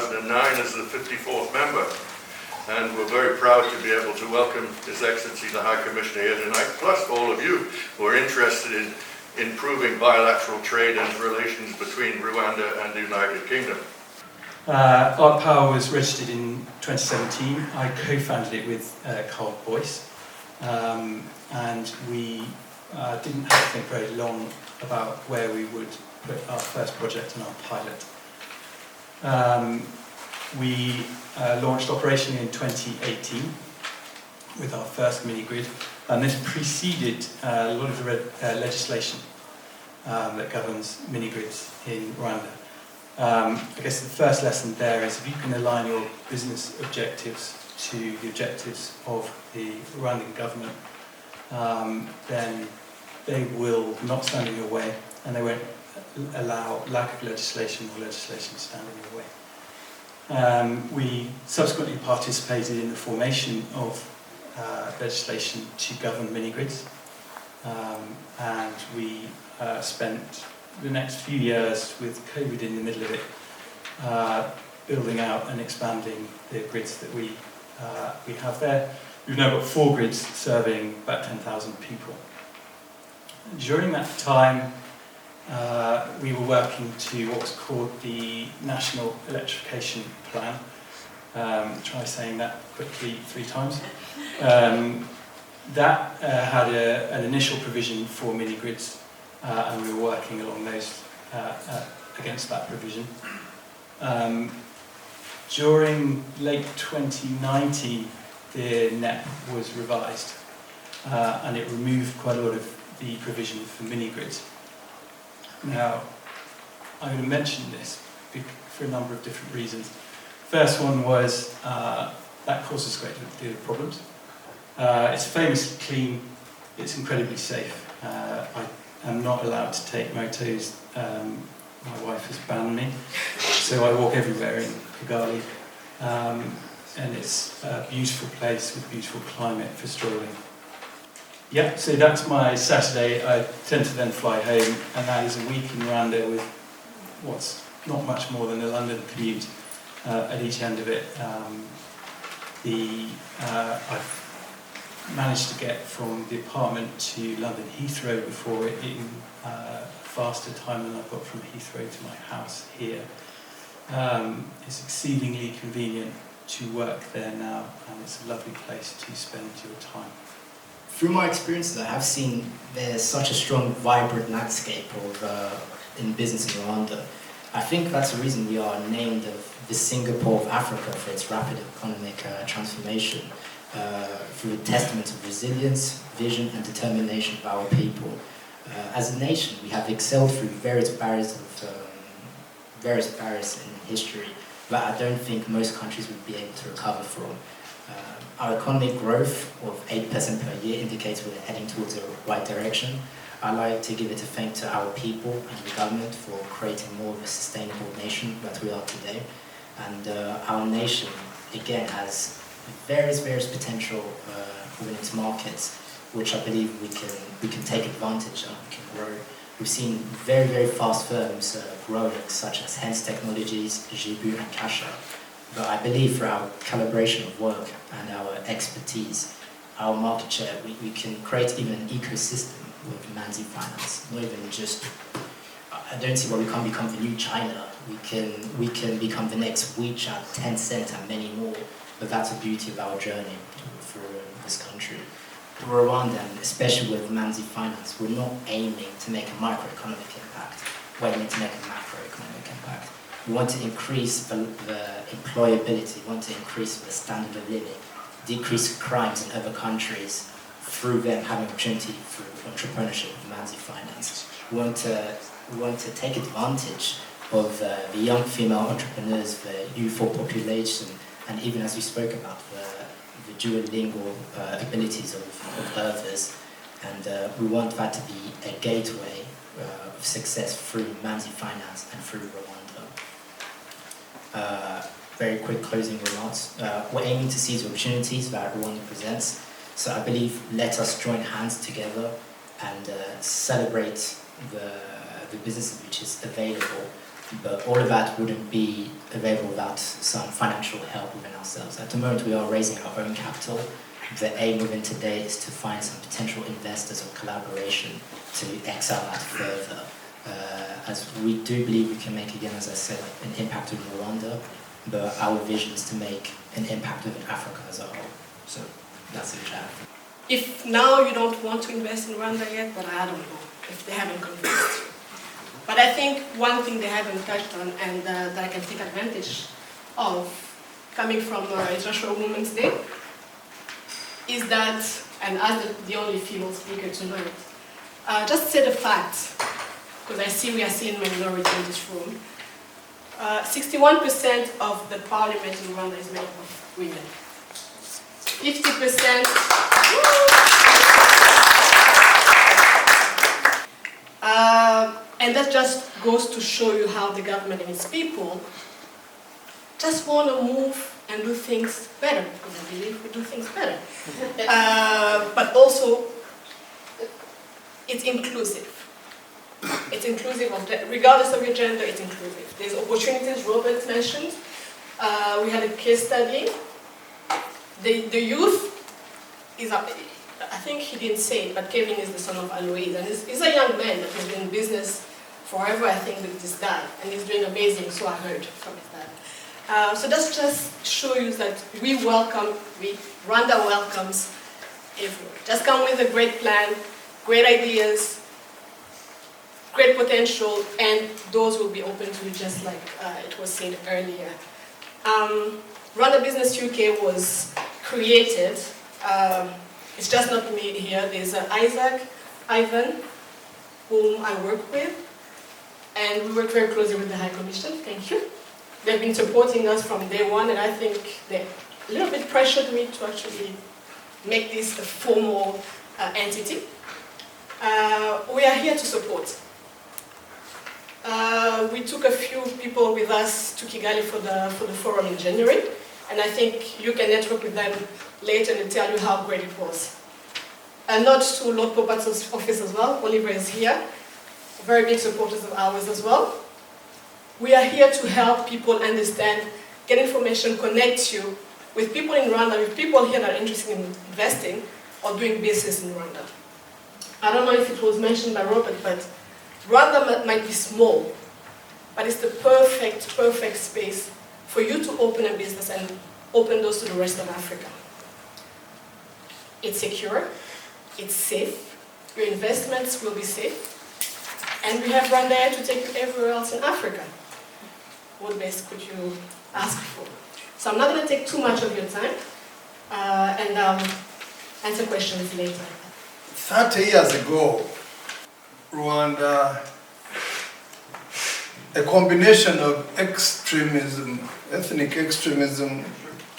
2009 as the 54th member. And we're very proud to be able to welcome His Excellency the High Commissioner here tonight, plus all of you who are interested in improving bilateral trade and relations between Rwanda and the United Kingdom. Art Power was registered in 2017. I co-founded it with Carl Boyce, and we didn't have to think very long about where we would put our first project and our pilot. We launched operation in 2018 with our first mini-grid, and this preceded a lot of the legislation that governs mini-grids in Rwanda. I guess the first lesson there is if you can align your business objectives to the objectives of the Rwandan government, then they will not stand in your way, and they won't allow lack of legislation or legislation to stand in your way. We subsequently participated in the formation of legislation to govern mini-grids, and we spent the next few years with COVID in the middle of it building out and expanding the grids that we have there. We've now got 4 grids serving about 10,000 people. During that time, we were working to what was called the National Electrification Plan. Try saying that quickly 3 times. That had an initial provision for mini-grids, and we were working along those against that provision. During late 2019, the NEP was revised, and it removed quite a lot of the provision for mini-grids. Now, I'm going to mention this for a number of different reasons. First one was that causes a great deal of problems. It's famously clean, it's incredibly safe. I am not allowed to take motos, my wife has banned me, so I walk everywhere in Kigali, and it's a beautiful place with beautiful climate for strolling. Yeah, so that's my Saturday. I tend to then fly home, and that is a week in Rwanda with what's not much more than a London commute at each end of it. I've managed to get from the apartment to London Heathrow before in a faster time than I've got from Heathrow to my house here. It's exceedingly convenient to work there now, and it's a lovely place to spend your time. Through my experiences, I have seen there's such a strong, vibrant landscape in business in Rwanda. I think that's the reason we are named the Singapore of Africa for its rapid economic transformation, through a testament of resilience, vision and determination of our people. As a nation, we have excelled through various barriers in history that I don't think most countries would be able to recover from. Our economic growth of 8% per year indicates we're heading towards the right direction. I'd like to give it a thank to our people and the government for creating more of a sustainable nation that we are today. And our nation, again, has various potential within its markets, which I believe we can take advantage of, we can grow. We've seen very fast firms growing, such as Hens Technologies, Jibu and Kasha. But I believe through our calibration of work and our expertise, our market share, we can create even an ecosystem with Manzi Finance. Not even just, I don't see why we can't become the new China. We can become the next WeChat, Tencent and many more. But that's the beauty of our journey through this country. Rwanda, and especially with Manzi Finance, we're not aiming to make a microeconomic impact. We're aiming to make a macroeconomic impact. We want to increase the employability, we want to increase the standard of living, decrease crimes in other countries through them having opportunity through entrepreneurship with Manzi Finance. We want to take advantage of the young female entrepreneurs, the youthful population, and even as we spoke about, the duolingual abilities of others. And we want that to be a gateway of success through Manzi Finance and through Rwanda. Very quick closing remarks. We're aiming to seize the opportunities that Rwanda presents. So I believe let us join hands together and celebrate the business which is available but all of that wouldn't be available without some financial help within ourselves. At the moment, we are raising our own capital. The aim within today is to find some potential investors or collaboration to excel that further. As we do believe we can make, again, as I said, an impact in Rwanda, but our vision is to make an impact within Africa as a whole. So that's the challenge. If now you don't want to invest in Rwanda yet, but I don't know if they haven't convinced you. But I think one thing they haven't touched on and that I can take advantage of, coming from International Women's Day, is that, and as the only female speaker tonight, just say the facts, because I see we are seeing minority in this room. 61% of the parliament in Rwanda is made up of women. 50%. And that just goes to show you how the government and its people just want to move and do things better, because I believe we do things better. But also, it's inclusive. It's inclusive of, regardless of your gender, it's inclusive. There's opportunities Robert mentioned. We had a case study. The youth is, I think he didn't say it, but Kevin is the son of Aloise, and he's a young man that has been in business forever, I think, with his dad, and he's doing amazing, so I heard from his dad. So that's just show you that Rwanda welcomes everyone. Just come with a great plan, great ideas, great potential, and doors will be open to you, just like it was said earlier. Rwanda Business UK was created. It's just not me here. There's Ivan, whom I work with, and we work very closely with the High Commission. Thank you. They've been supporting us from day one, and I think they a little bit pressured me to actually make this a formal entity. We are here to support. We took a few people with us to Kigali for the forum in January, and I think you can network with them later and tell you how great it was. And not to Lord Popats's office as well. Oliver is here, very big supporters of ours as well. We are here to help people understand, get information, connect you with people in Rwanda, with people here that are interested in investing or doing business in Rwanda. I don't know if it was mentioned by Robert, but Rwanda might be small, but it's the perfect space for you to open a business and open doors to the rest of Africa. It's secure, it's safe, your investments will be safe, and we have Rwanda here to take you everywhere else in Africa. What best could you ask for? So I'm not going to take too much of your time, and answer questions later. 30 years ago, Rwanda, a combination of extremism, ethnic extremism,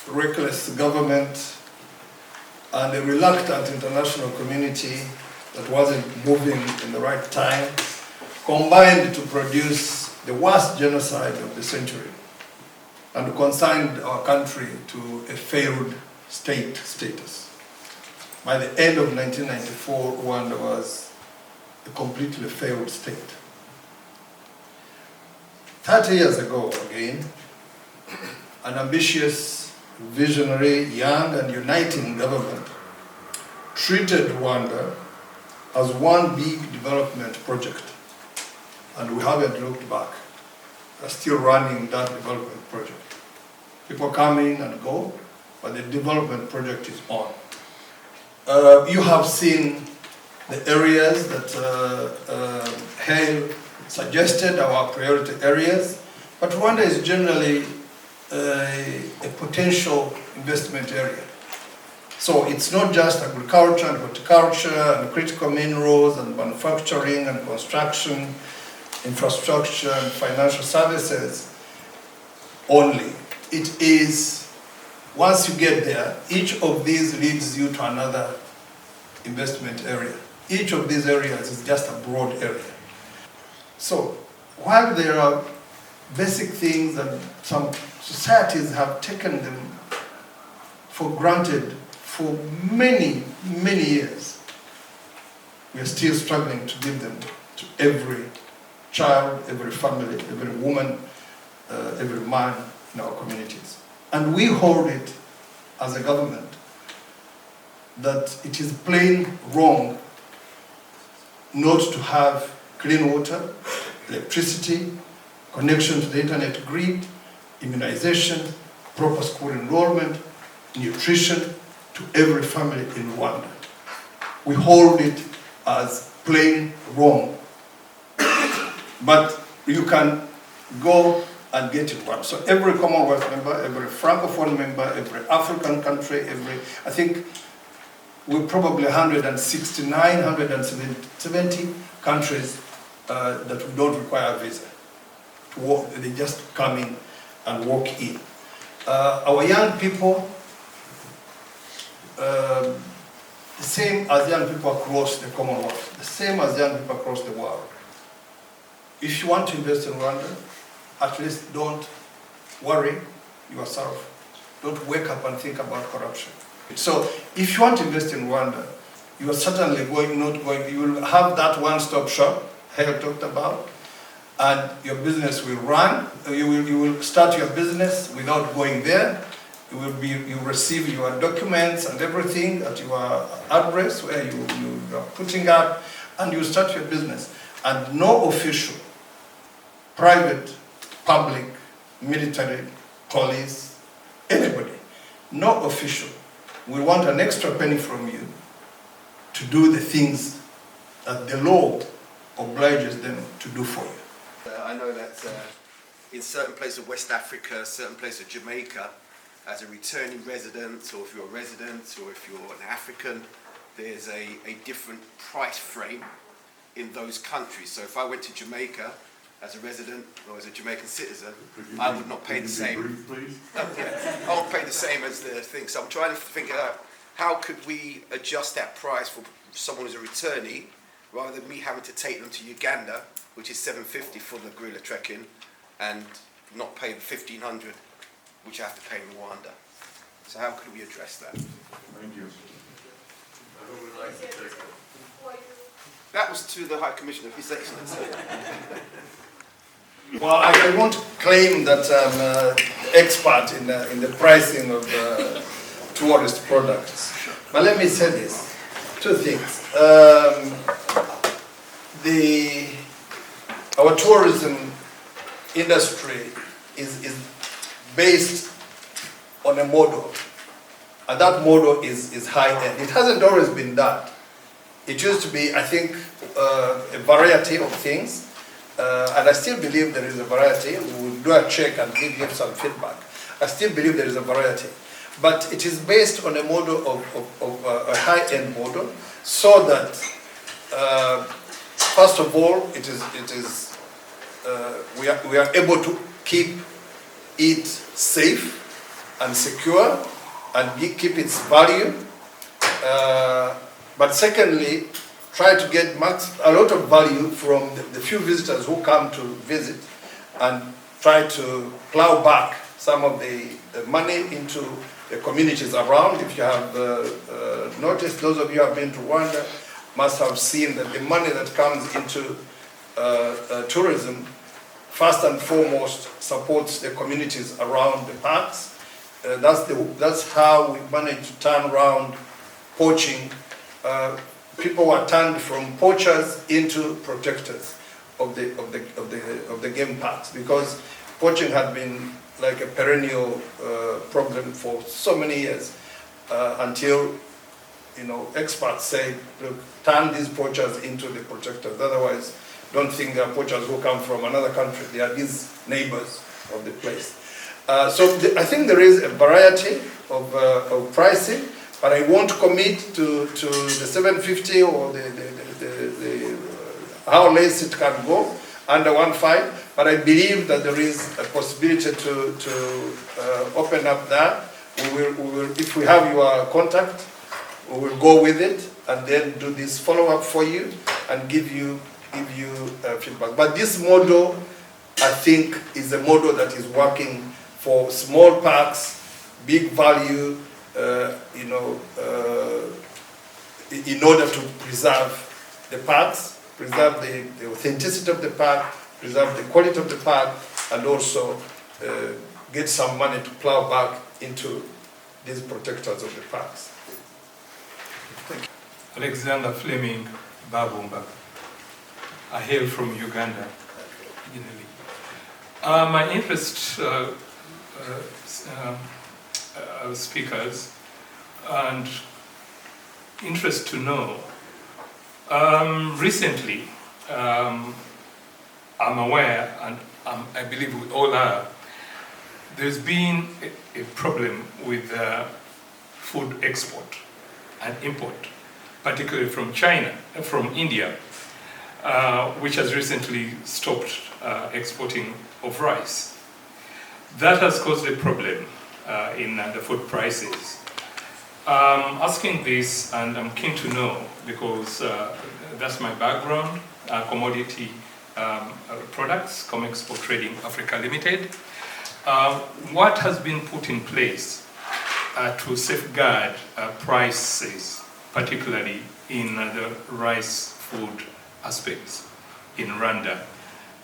reckless government, and a reluctant international community that wasn't moving in the right time, combined to produce the worst genocide of the century and consigned our country to a failed state status. By the end of 1994, Rwanda was a completely failed state. 30 years ago, again, an ambitious, visionary, young and uniting government treated Rwanda as one big development project. And we haven't looked back. We're still running that development project. People come in and go, but the development project is on. You have seen the areas that Hale suggested, our priority areas, but Rwanda is generally a potential investment area. So it's not just agriculture and horticulture and critical minerals and manufacturing and construction, infrastructure and financial services only. It is, once you get there, each of these leads you to another investment area. Each of these areas is just a broad area. So while there are basic things that some societies have taken them for granted for many, many years, we are still struggling to give them to every child, every family, every woman, every man in our communities. And we hold it as a government that it is plain wrong not to have clean water, electricity, connection to the internet grid, immunization, proper school enrollment, nutrition to every family in Rwanda. We hold it as plain wrong. But you can go and get it one. So every Commonwealth member, every Francophone member, every African country, I think we're probably 169, 170 countries that we don't require a visa to walk. They just come in and walk in. Our young people, the same as young people across the Commonwealth, the same as young people across the world. If you want to invest in Rwanda, at least don't worry yourself. Don't wake up and think about corruption. So if you want to invest in Rwanda, you are certainly you will have that one-stop shop Hale talked about, and your business will run. You will start your business without going there. You receive your documents and everything at your address where you are putting up, and you start your business. And no official, private, public, military, police, anybody, no official will want an extra penny from you to do the things that the law obliges them to do for you. I know that in certain places of West Africa, certain places of Jamaica, as a returning resident, or if you're a resident, or if you're an African, there's a different price frame in those countries. So if I went to Jamaica as a resident or as a Jamaican citizen, I would not pay the same. I won't pay the same as the thing. So I'm trying to figure out how could we adjust that price for someone who's a returnee, rather than me having to take them to Uganda, which is $750 for the gorilla trekking, and not pay the $1,500, which I have to pay in Rwanda. So how could we address that? Thank you. Who would like to take it? That was to the High Commissioner, His Excellency. Well, I won't claim that I'm an expert in the pricing of tourist products, but let me say this, two things. Our tourism industry is based on a model, and that model is high-end. It hasn't always been that. It used to be, I think, a variety of things, and I still believe there is a variety. We will do a check and give you some feedback. I still believe there is a variety, but it is based on a model of a high-end model, so that first of all, we are able to keep it safe and secure and keep its value. But secondly, try to get a lot of value from the few visitors who come to visit, and try to plow back some of the money into the communities around. If you have noticed, those of you who have been to Rwanda must have seen that the money that comes into tourism, first and foremost, supports the communities around the parks. That's how we manage to turn around poaching. People were turned from poachers into protectors of the game parks, because poaching had been like a perennial problem for so many years, until experts say, look, turn these poachers into the protectors. Otherwise, don't think they are poachers who come from another country. They are these neighbors of the place. I think there is a variety of pricing, but I won't commit to the 750 or how less it can go, under 1.5. But I believe that there is a possibility to open up that. We will, if we have your contact, we will go with it and then do this follow-up for you and give you feedback. But this model, I think, is a model that is working for small parks, big value, in order to preserve the parks, preserve the authenticity of the park, preserve the quality of the park, and also get some money to plow back into these protectors of the parks. Thank you. Alexander Fleming Babumba. I hail from Uganda, originally. My interest, speakers, and interest to know. Recently, I'm aware, and I believe we all are, there's been a problem with food export and import, particularly from China, from India, which has recently stopped exporting of rice. That has caused a problem in the food prices. Asking this, and I'm keen to know, because that's my background, commodity products, Comexport Trading Africa Limited. What has been put in place to safeguard prices, particularly in the rice food aspects in Rwanda?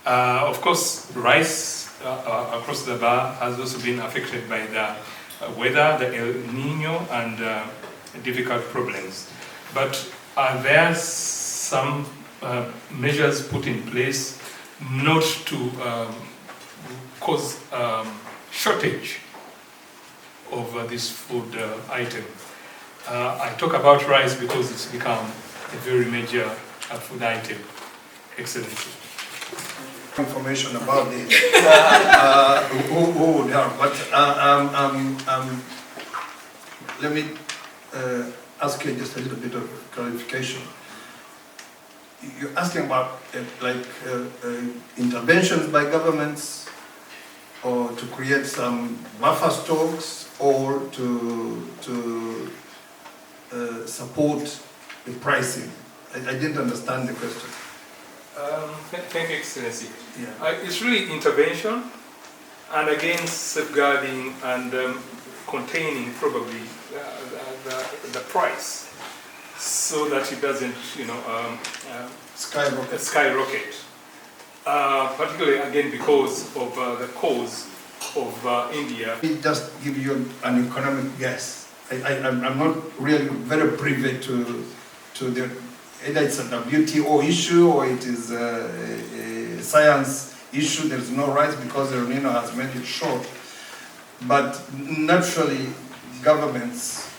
Of course, rice across the bar has also been affected by the weather, the El Nino, and difficult problems. But are there some measures put in place not to cause shortage of this food item? I talk about rice because it's become a very major food item. Excellency. Information about this. Who would help? But let me ask you just a little bit of clarification. You're asking about interventions by governments, or to create some buffer stocks, or to support the pricing. I didn't understand the question. Thank you, Excellency. Yeah. It's really intervention, and again safeguarding and containing probably the price, so that it doesn't, skyrocket. Particularly again because of the cause of India. Let me just give you an economic guess. I'm not really very privy to the, either it's a WTO issue or it is a science issue. There's no rice because El Nino has made it short. But naturally, governments,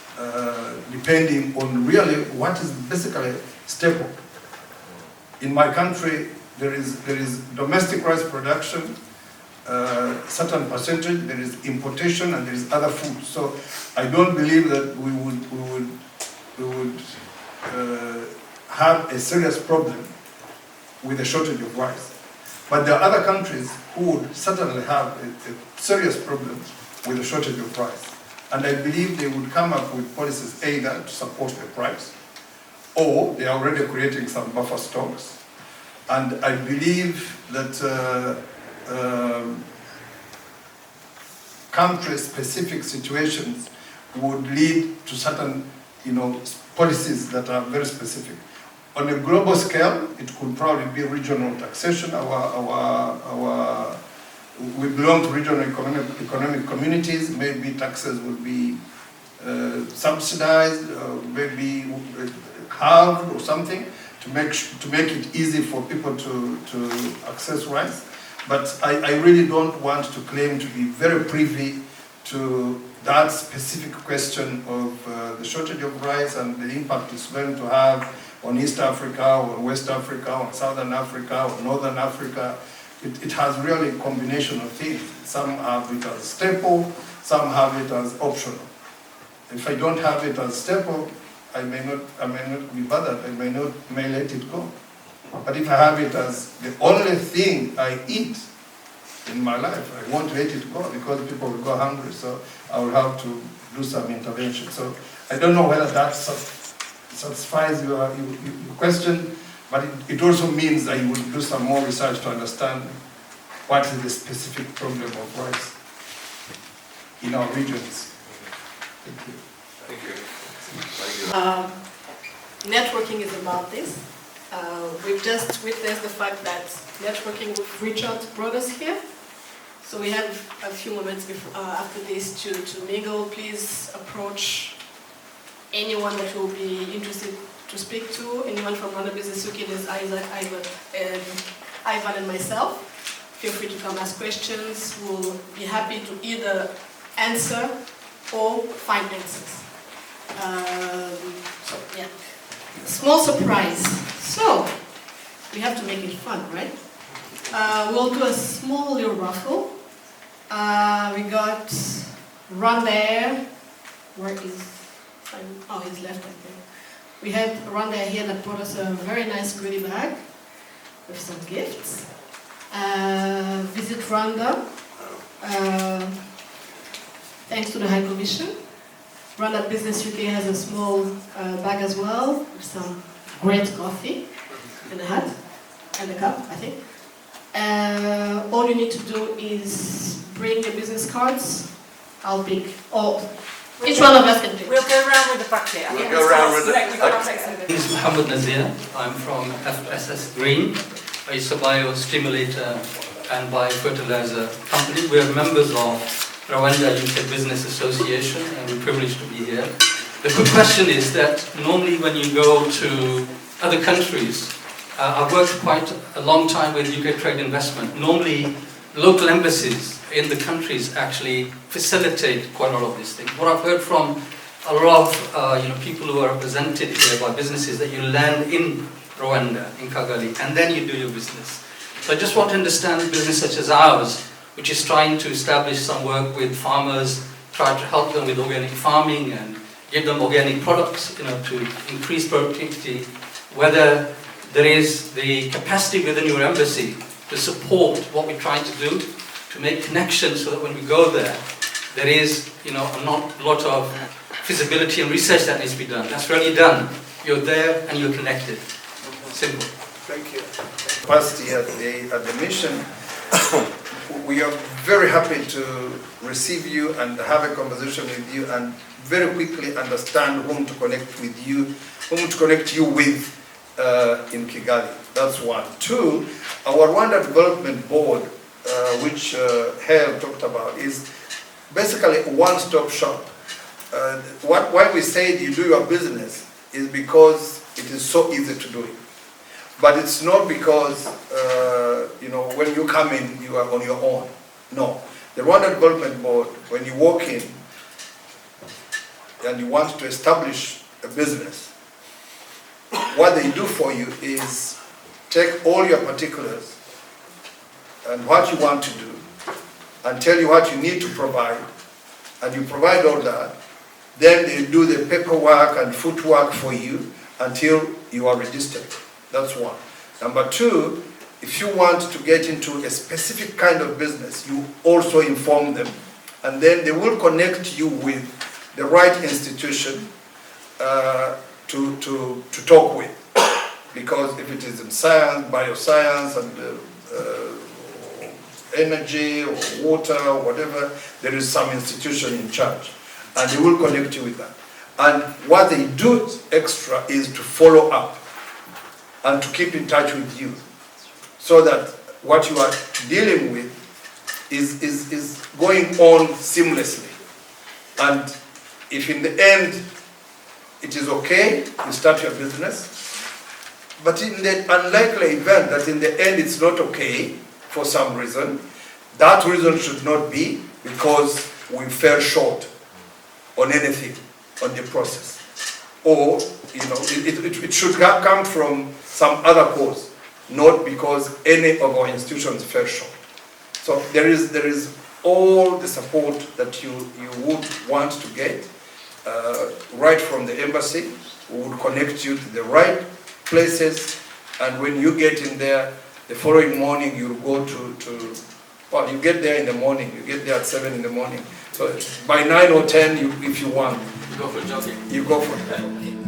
depending on really what is basically staple. In my country, there is domestic rice production, certain percentage, there is importation, and there is other food. So I don't believe that we would have a serious problem with a shortage of rice. But there are other countries who would certainly have a serious problem with a shortage of rice. And I believe they would come up with policies either to support the price, or they are already creating some buffer stocks. And I believe that country-specific situations would lead to certain, policies that are very specific. On a global scale, it could probably be regional taxation. We belong to regional economic communities. Maybe taxes will be subsidized, maybe halved or something, to make it easy for people to access rice. But I really don't want to claim to be very privy to that specific question of the shortage of rice and the impact it's going to have on East Africa, or West Africa, or Southern Africa, or Northern Africa. It has really a combination of things. Some have it as staple, some have it as optional. If I don't have it as staple, I may not be bothered. I may let it go. But if I have it as the only thing I eat in my life, I won't let it go, because people will go hungry. So I will have to do some intervention. So I don't know whether that satisfies your question, but it also means I will do some more research to understand what is the specific problem of rice in our regions. Thank you. Thank you. Networking is about this. We've just witnessed the fact that networking with Richard brought us here. So we have a few moments before, after this to mingle. Please approach anyone that will be interested to speak to. Anyone from Rwanda Business UK, there's Isaac, Ivan and myself. Feel free to come ask questions. We'll be happy to either answer or find answers. So yeah, small surprise. So we have to make it fun, right? We'll do a small little raffle. We got Rwanda. Where is? Oh, he's left, I think. We had Rwanda here that brought us a very nice goodie bag with some gifts. VisitRwanda. Thanks to the High Commission. Rwanda Business UK has a small bag as well with some great coffee and a hat and a cup, I think. All you need to do is bring your business cards. I'll pick, or each one of us can pick. We'll go around with the bucket. We'll go around with the We've got to take some My name is Mohammed Nazir. I'm from FSS Green. It's a biostimulator and biofertilizer company. We are members of Rwanda UK Business Association and we're privileged to be here. The good question is that normally when you go to other countries, I've worked quite a long time with UK trade investment. Normally local embassies in the countries actually facilitate quite a lot of these things. What I've heard from a lot of people who are represented here by businesses that you land in Rwanda, in Kigali, and then you do your business. So I just want to understand a business such as ours, which is trying to establish some work with farmers, try to help them with organic farming and give them organic products, to increase productivity, whether there is the capacity within your embassy to support what we're trying to do, to make connections so that when we go there, there is, a lot of feasibility and research that needs to be done. That's already done. You're there and you're connected. Simple. Thank you. Capacity at the mission, we are very happy to receive you and have a conversation with you and very quickly understand whom to connect with you, whom to connect you with in Kigali. That's one. Two, our Rwanda Development Board, which Hale talked about, is basically a one-stop shop. Why we say you do your business is because it is so easy to do it. But it's not because, when you come in, you are on your own. No. The Rwanda Development Board, when you walk in and you want to establish a business, what they do for you is take all your particulars and what you want to do and tell you what you need to provide, and you provide all that. Then they do the paperwork and footwork for you until you are registered. That's one. Number two, if you want to get into a specific kind of business, you also inform them, and then they will connect you with the right institution to talk with. Because if it is in science, bioscience, and energy or water or whatever, there is some institution in charge, and they will connect you with that. And what they do extra is to follow up and to keep in touch with you, so that what you are dealing with is going on seamlessly. And if in the end it is okay, you start your business. But in the unlikely event that in the end it's not okay for some reason, that reason should not be because we fell short on anything, on the process. Or, it should have come from some other cause, not because any of our institutions fell short. So there is all the support that you would want to get, right from the embassy. We would connect you to the right places, and when you get in there, the following morning you go you get there in the morning, you get there at 7 in the morning. So by 9 or 10, if you want, You go for jogging. you go for that.